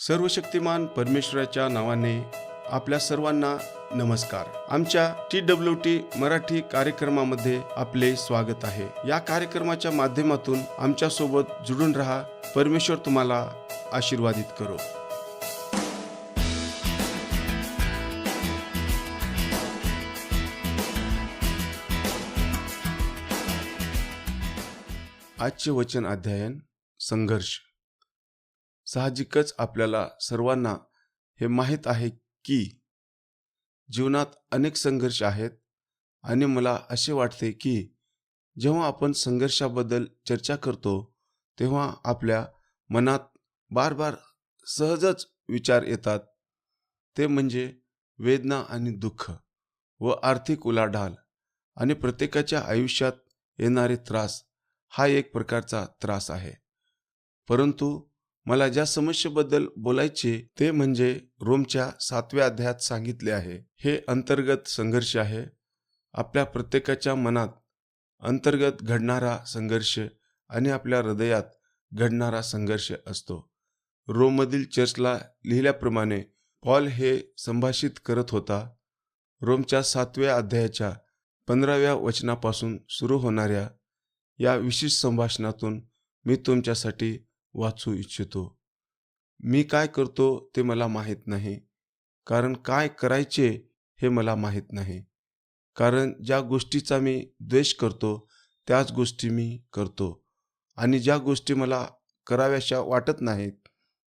सर्वशक्तिमान परमेश्वराच्या नावाने आपल्या सर्वांना नमस्कार. आमच्या TWT मराठी कार्यक्रमामध्ये आपले स्वागत आहे. या कार्यक्रमाच्या माध्यमातून आमच्या सोबत जुडून रहा. परमेश्वर तुम्हाला आशीर्वादित करो. आजचे वचन अध्ययन संघर्ष. साहजिकच आपल्याला सर्वांना हे माहीत आहे की जीवनात अनेक संघर्ष आहेत आणि मला असे वाटते की जेव्हा आपण संघर्षाबद्दल चर्चा करतो तेव्हा आपल्या मनात बार बार सहजच विचार येतात. ते म्हणजे वेदना आणि दुःख व आर्थिक उलाढाल आणि प्रत्येकाच्या आयुष्यात येणारे त्रास हा एक प्रकारचा त्रास आहे. परंतु मला ज्या समस्येबद्दल बोलायचे ते म्हणजे रोमच्या 7व्या अध्यायात सांगितले आहे. हे अंतर्गत संघर्ष आहे. आपल्या प्रत्येकाच्या मनात अंतर्गत घडणारा संघर्ष आणि आपल्या हृदयात घडणारा संघर्ष असतो. रोममधील चर्चला लिहिल्याप्रमाणे पॉल हे संभाषित करत होता. रोमच्या 7व्या अध्यायाच्या 15व्या वचनापासून सुरू होणाऱ्या या विशेष संभाषणातून मी तुमच्यासाठी वाचू इच्छितो. मी काय करतो ते मला माहीत नाही, कारण काय करायचे हे मला माहीत नाही. कारण ज्या गोष्टीचा मी द्वेष करतो त्याच गोष्टी मी करतो, आणि ज्या गोष्टी मला कराव्याशा वाटत नाहीत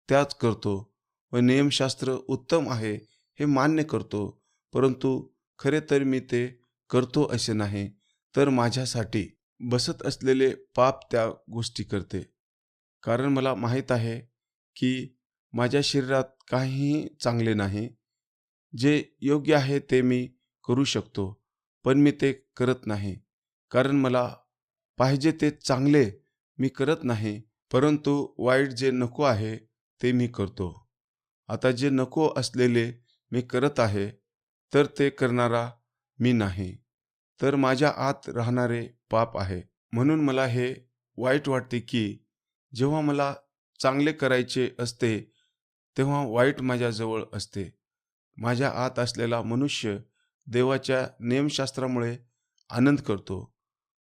त्याच करतो. व नियमशास्त्र उत्तम आहे हे मान्य करतो, परंतु खरे तर मी ते करतो असे नाही, तर माझ्यासाठी बसत असलेले पाप त्या गोष्टी करते. कारण मला माहीत आहे की माझ्या शरीरात काहीही चांगले नाही. जे योग्य आहे ते मी करू शकतो, पण मी ते करत नाही. कारण मला पाहिजे ते चांगले मी करत नाही, परंतु वाईट जे नको आहे ते मी करतो. आता जे नको असलेले मी करत आहे, तर ते करणारा मी नाही, तर माझ्या आत राहणारे पाप आहे. म्हणून मला हे वाईट वाटते की जेव्हा मला चांगले करायचे असते तेव्हा वाईट माझ्याजवळ असते. माझ्या आत असलेला मनुष्य देवाच्या नियमशास्त्रामुळे आनंद करतो,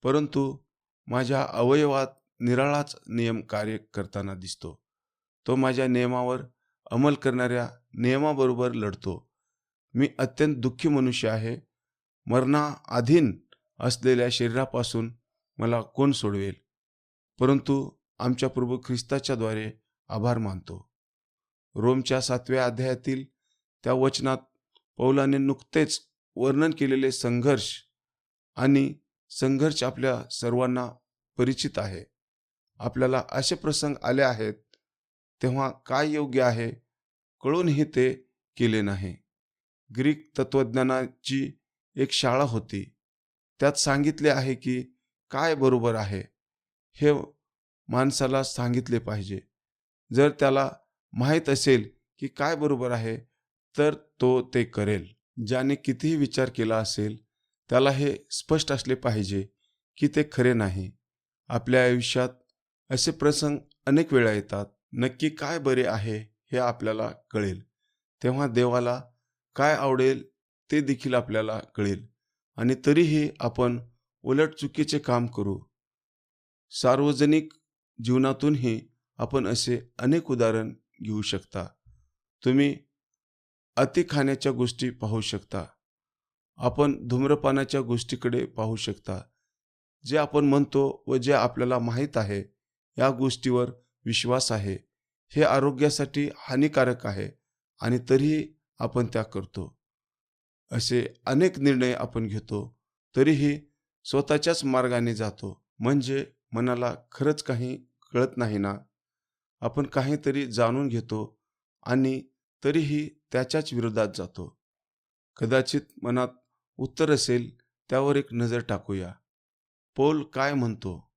परंतु माझ्या अवयवात निराळाच नियम कार्य करताना दिसतो. तो माझ्या नियमावर अंमल करणाऱ्या नियमाबरोबर लढतो. मी अत्यंत दुःखी मनुष्य आहे. मरणाधीन असलेल्या शरीरापासून मला कोण सोडवेल? परंतु आमच्या प्रभू ख्रिस्ताच्या द्वारे आभार मानतो. रोमच्या 7व्या अध्यायातील त्या वचनात पौलाने नुकतेच वर्णन केलेले संघर्ष आपल्या सर्वांना परिचित आहे. आपल्याला असे प्रसंग आले आहेत तेव्हा काय योग्य आहे कळूनही ते केले नाही. ग्रीक तत्वज्ञानाची एक शाळा होती. त्यात सांगितले आहे की काय बरोबर आहे हे माणसाला सांगितले पाहिजे. जर त्याला माहीत असेल की काय बरोबर आहे तर तो ते करेल. ज्याने कितीही विचार केला असेल त्याला हे स्पष्ट असले पाहिजे की ते खरे नाही. आपल्या आयुष्यात असे प्रसंग अनेक वेळा येतात. नक्की काय बरे आहे हे आपल्याला कळेल. तेव्हा देवाला काय आवडेल ते देखील आपल्याला कळेल, आणि तरीही आपण उलट चुकीचे काम करू. सार्वजनिक जीवनातूनही आपण असे अनेक उदाहरण घेऊ शकता. तुम्ही अति खाण्याच्या गोष्टी पाहू शकता. आपण धूम्रपानाच्या गोष्टीकडे पाहू शकता. जे आपण म्हणतो व जे आपल्याला माहीत आहे या गोष्टीवर विश्वास आहे, हे आरोग्यासाठी हानिकारक आहे, आणि तरीही आपण त्या करतो. असे अनेक निर्णय आपण घेतो, तरीही स्वतःच्याच मार्गाने जातो. म्हणजे मनाला खरंच काही कळत नाही ना. आपण काहीतरी जाणून घेतो आणि तरीही त्याच्याच विरोधात जातो. कदाचित मनात उत्तर असेल त्यावर एक नजर टाकूया. पौल काय म्हणतो?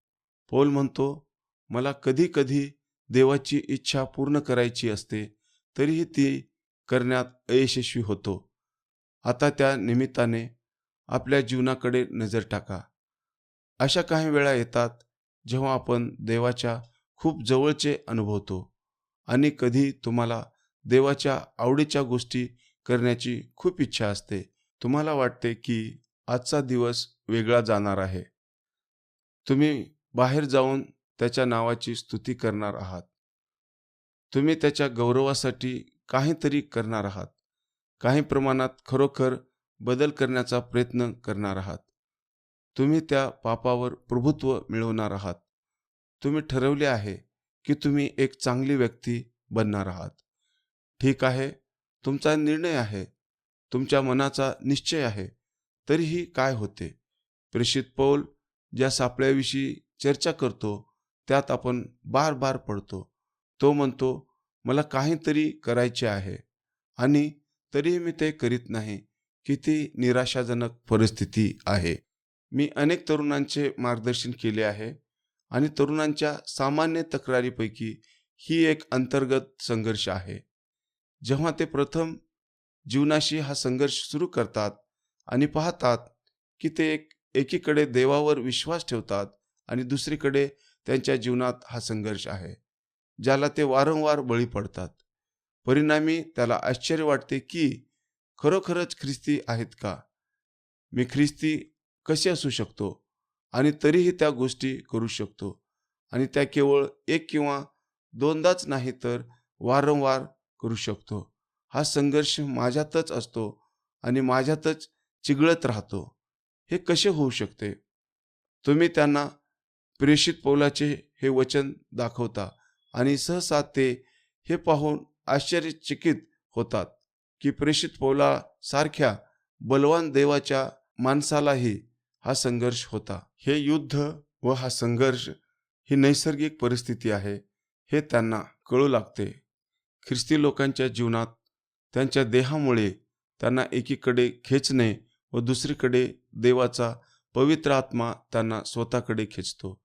पौल म्हणतो, मला कधी कधी देवाची इच्छा पूर्ण करायची असते, तरीही ती करण्यात अयशस्वी होतो. आता त्या निमित्ताने आपल्या जीवनाकडे नजर टाका. अशा काही वेळा येतात जेव्हा आपण देवाच्या खूप जवळचे अनुभवतो आणि कधी तुम्हाला देवाच्या आवडीच्या गोष्टी करण्याची खूप इच्छा असते. तुम्हाला वाटते की आजचा दिवस वेगळा जाणार आहे. तुम्ही बाहेर जाऊन त्याच्या नावाची स्तुती करणार आहात. तुम्ही त्याच्या गौरवासाठी काहीतरी करणार आहात. काही प्रमाणात खरोखर बदल करण्याचा प्रयत्न करणार आहात. तुम्ही त्या पापावर प्रभुत्व मिळवणार आहात. तुम्ही ठरवले आहे की तुम्ही एक चांगली व्यक्ती बनणार आहात. ठीक आहे, तुमचा निर्णय आहे, तुमच्या मनाचा निश्चय आहे. तरीही काय होते? प्रेषित पौल ज्या सापळ्याविषयी चर्चा करतो त्यात आपण बार बार पडतो. तो म्हणतो, मला काहीतरी करायचे आहे आणि तरीही मी ते करीत नाही. किती निराशाजनक परिस्थिती आहे. मी अनेक तरुणांचे मार्गदर्शन केले आहे आणि तरुणांच्या सामान्य तक्रारीपैकी ही एक अंतर्गत संघर्ष आहे. जेव्हा ते प्रथम जीवनाशी हा संघर्ष सुरू करतात आणि पाहतात की ते एकीकडे देवावर विश्वास ठेवतात आणि दुसरीकडे त्यांच्या जीवनात हा संघर्ष आहे, ज्याला ते वारंवार बळी पडतात. परिणामी त्याला आश्चर्य वाटते की खरोखरच ख्रिस्ती आहेत का? मी ख्रिस्ती कसे असू शकतो आणि तरीही त्या गोष्टी करू शकतो, आणि त्या केवळ एक किंवा दोनदाच नाही तर वारंवार करू शकतो. हा संघर्ष माझ्यातच असतो आणि माझ्यातच चिघळत राहतो. हे कसे होऊ शकते? तुम्ही त्यांना प्रेषित पौलाचे हे वचन दाखवता आणि सहसा ते हे पाहून आश्चर्यचकित होतात की प्रेषित पौला सारख्या बलवान देवाच्या माणसालाही हा संघर्ष होता. हे युद्ध व हा संघर्ष ही नैसर्गिक परिस्थिती आहे हे त्यांना कळू लागते. ख्रिस्ती लोकांच्या जीवनात त्यांच्या देहामुळे त्यांना एकीकडे खेचणे व दुसरीकडे देवाचा पवित्र आत्मा त्यांना स्वतःकडे खेचतो.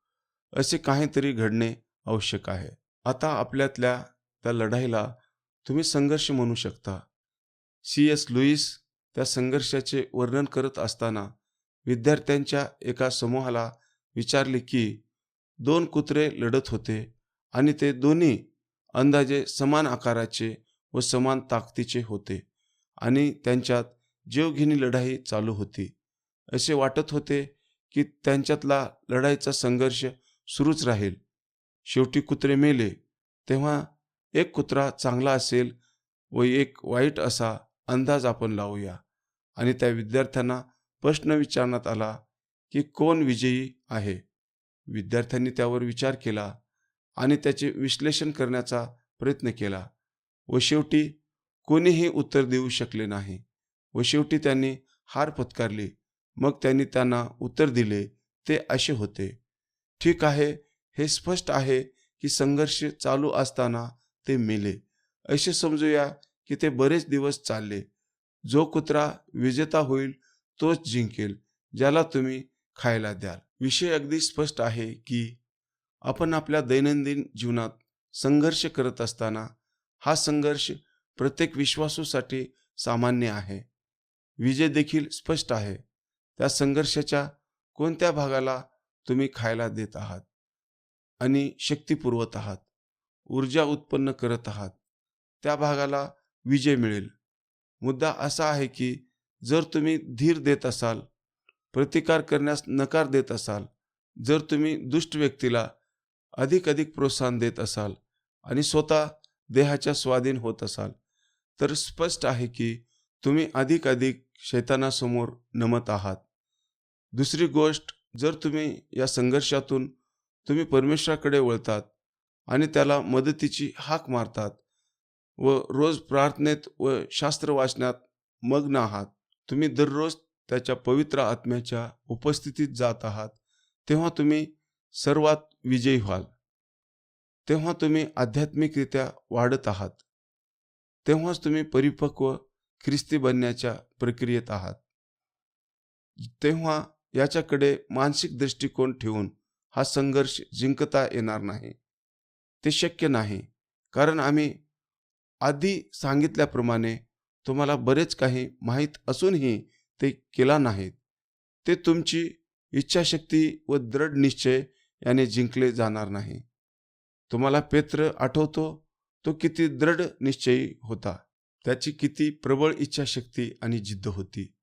असे काहीतरी घडणे आवश्यक आहे. आता आपल्यातल्या त्या लढाईला तुम्ही संघर्ष म्हणू शकता. C.S. लुईस त्या संघर्षाचे वर्णन करत असताना विद्यार्थ्यांच्या एका समूहाला विचारले की 2 कुत्रे लढत होते आणि ते दोन्ही अंदाजे समान आकाराचे व समान ताकदीचे होते आणि त्यांच्यात जीवघेणी लढाई चालू होती. असे वाटत होते की त्यांच्यातला लढाईचा संघर्ष सुरूच राहील. शेवटी कुत्रे मेले. तेव्हा एक कुत्रा चांगला असेल व एक वाईट असा अंदाज आपण लावूया. आणि त्या विद्यार्थ्यांना प्रश्न विचारण्यात आला की कोण विजयी आहे. विद्यार्थ्यांनी त्यावर विचार केला आणि त्याचे विश्लेषण करण्याचा प्रयत्न केला व शेवटी कोणीही उत्तर देऊ शकले नाही व शेवटी त्यांनी हार पत्करली. मग त्यांनी त्यांना उत्तर दिले ते असे होते, ठीक आहे, हे स्पष्ट आहे की संघर्ष चालू असताना ते मेले. असे समजूया की ते बरेच दिवस चालले. जो कुत्रा विजेता होईल तोच जिंकेल, ज्याला तुम्ही खायला द्याल. विषय अगदी स्पष्ट आहे की आपण आपल्या दैनंदिन जीवनात संघर्ष करत असताना हा संघर्ष प्रत्येक विश्वासूसाठी सामान्य आहे. विजय देखील स्पष्ट आहे. त्या संघर्षाच्या कोणत्या भागाला तुम्ही खायला देत आहात आणि शक्ती पुरवत आहात, ऊर्जा उत्पन्न करत आहात, त्या भागाला विजय मिळेल. मुद्दा असा आहे की जर तुम्ही धीर देत असाल, प्रतिकार करण्यास नकार देत असाल, जर तुम्ही दुष्ट व्यक्तीला अधिक प्रोत्साहन देत असाल आणि स्वतः देहाच्या स्वाधीन होत असाल, तर स्पष्ट आहे की तुम्ही अधिक शैतानासमोर नमत आहात. दुसरी गोष्ट, जर तुम्ही या संघर्षातून तुम्ही परमेश्वराकडे वळतात आणि त्याला मदतीची हाक मारतात व रोज प्रार्थनेत व शास्त्र वाचण्यात मग्न आहात, तुम्ही दररोज त्याच्या पवित्र आत्म्याच्या उपस्थितीत जात आहात, तेव्हा तुम्ही सर्वात विजयी व्हाल. तेव्हा तुम्ही आध्यात्मिकरित्या वाढत आहात. तेव्हाच तुम्ही परिपक्व ख्रिस्ती बनण्याच्या प्रक्रियेत आहात. तेव्हा याच्याकडे मानसिक दृष्टिकोन ठेवून हा संघर्ष जिंकता येणार नाही. ते शक्य नाही, कारण आम्ही आधी सांगितल्याप्रमाणे तुम्हाला बरेच काही माहीत असूनही ते केला नाहीत. ते तुमची इच्छाशक्ती व दृढ निश्चय याने जिंकले जाणार नाही. तुम्हाला पेत्र आठवतो, तो किती दृढ निश्चयी होता, त्याची किती प्रबळ इच्छाशक्ती आणि जिद्द होती.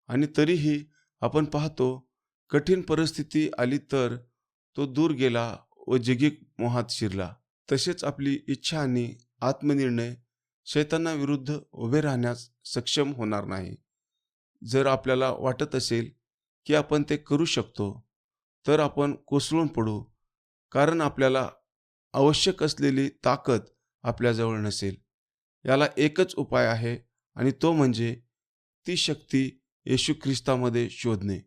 आणि तरीही आपण पाहतो, कठीण परिस्थिती आली तर तो दूर गेला व जगी मोहात शिरला. तसेच आपली इच्छा आणि आत्मनिर्णय शैतानाविरुद्ध उभे राहण्यास सक्षम होणार नाही. जर आपल्याला वाटत असेल की आपण ते करू शकतो, तर आपण कोसळून पडू, कारण आपल्याला आवश्यक असलेली ताकद आपल्याजवळ नसेल. याला एकच उपाय आहे आणि तो म्हणजे ती शक्ती येशू ख्रिस्तामध्ये शोधणे.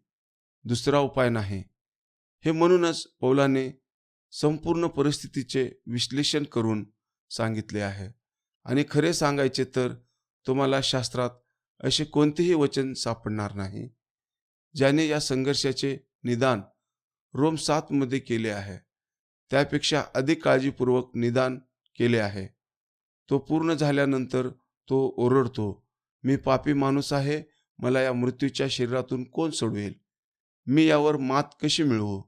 दुसरा उपाय नाही. हे म्हणूनच पौलाने संपूर्ण परिस्थितीचे विश्लेषण करून सांगितले आहे. आणि खरे सांगायचे तर तुम्हाला शास्त्रात असे कोणतेही वचन सापडणार नाही ज्याने या संघर्षाचे निदान रोम 7 मध्ये केले आहे. त्यापेक्षा अधिक काळजीपूर्वक निदान केले आहे. तो पूर्ण झाल्यानंतर तो ओरडतो, मी पापी माणूस आहे, मला या मृत्यूच्या शरीरातून कोण सोडवेल? मी यावर मात कशी मिळवू?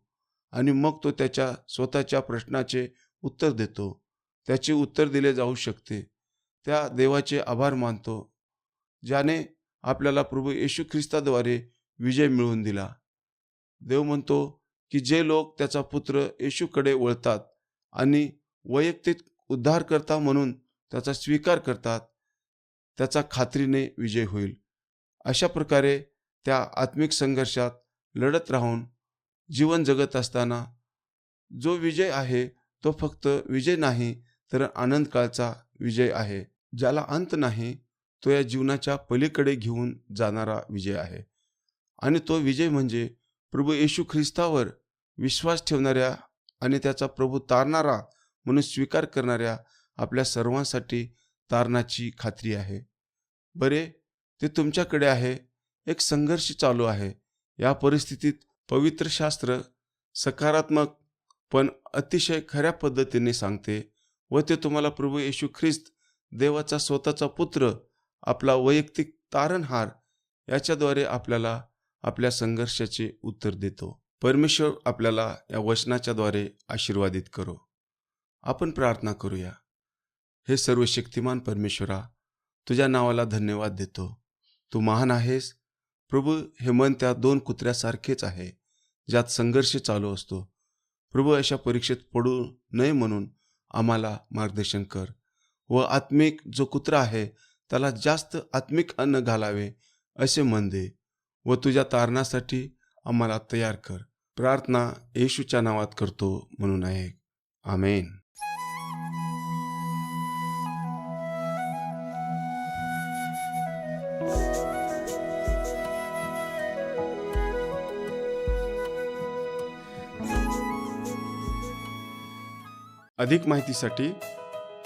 आणि मग तो त्याच्या स्वतःच्या प्रश्नाचे उत्तर देतो. त्याचे उत्तर दिले जाऊ शकते. त्या देवाचे आभार मानतो ज्याने आपल्याला प्रभू येशू ख्रिस्ताद्वारे विजय मिळवून दिला. देव म्हणतो की जे लोक त्याचा पुत्र येशूकडे वळतात आणि वैयक्तिक उद्धारकर्ता म्हणून त्याचा स्वीकार करतात, त्याचा खात्रीने विजय होईल. अशा प्रकारे त्या आत्मिक संघर्षात लढत राहून जीवन जगत असताना जो विजय आहे तो फक्त विजय नाही तर आनंदकाळचा विजय आहे. ज्याला अंत नाही, तो या जीवनाच्या पलीकडे घेऊन जाणारा विजय आहे. आणि तो विजय म्हणजे प्रभू येशू ख्रिस्तावर विश्वास ठेवणाऱ्या आणि त्याचा प्रभू तारणारा म्हणून स्वीकार करणाऱ्या आपल्या सर्वांसाठी तारणाची खात्री आहे. बरे, ते तुमच्याकडे आहे. एक संघर्ष चालू आहे. या परिस्थितीत पवित्र शास्त्र सकारात्मक पण अतिशय खऱ्या पद्धतीने सांगते व ते तुम्हाला प्रभू येशू ख्रिस्त, देवाचा स्वतःचा पुत्र, आपला वैयक्तिक तारणहार याच्याद्वारे आपल्याला आपल्या संघर्षाचे उत्तर देतो. परमेश्वर आपल्याला या वचनाच्याद्वारे आशीर्वादित करो. आपण प्रार्थना करूया. हे सर्वशक्तिमान परमेश्वरा, तुझ्या नावाला धन्यवाद देतो. तू महान आहेस प्रभू. हे मन त्या 2 कुत्र्यासारखेच आहे ज्यात संघर्ष चालू असतो. प्रभू, अशा परीक्षेत पडू नये म्हणून आम्हाला मार्गदर्शन कर व आत्मिक जो कुत्रा आहे त्याला जास्त आत्मिक अन्न घालावे असे मन दे व तुझ्या तारणासाठी आम्हाला तयार कर. प्रार्थना येशूच्या नावात करतो म्हणून आहे. आमेन. अधिक माहितीसाठी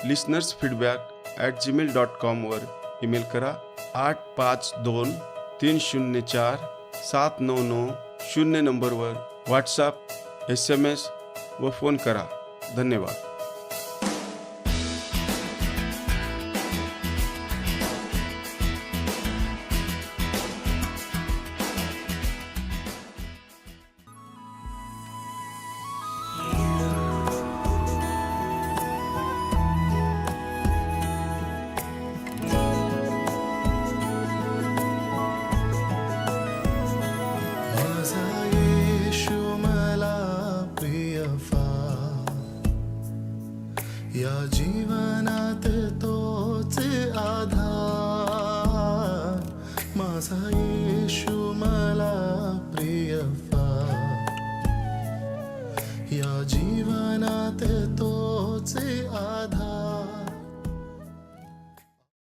listenersfeedback@gmail.com वर ईमेल करा. 8523047990 नंबरवर व्हॉट्सॲप, SMS व फोन करा. धन्यवाद. या जीवनात तोच आधार, माझा येशू मला प्रिय फार. या जीवनात तोच आधार.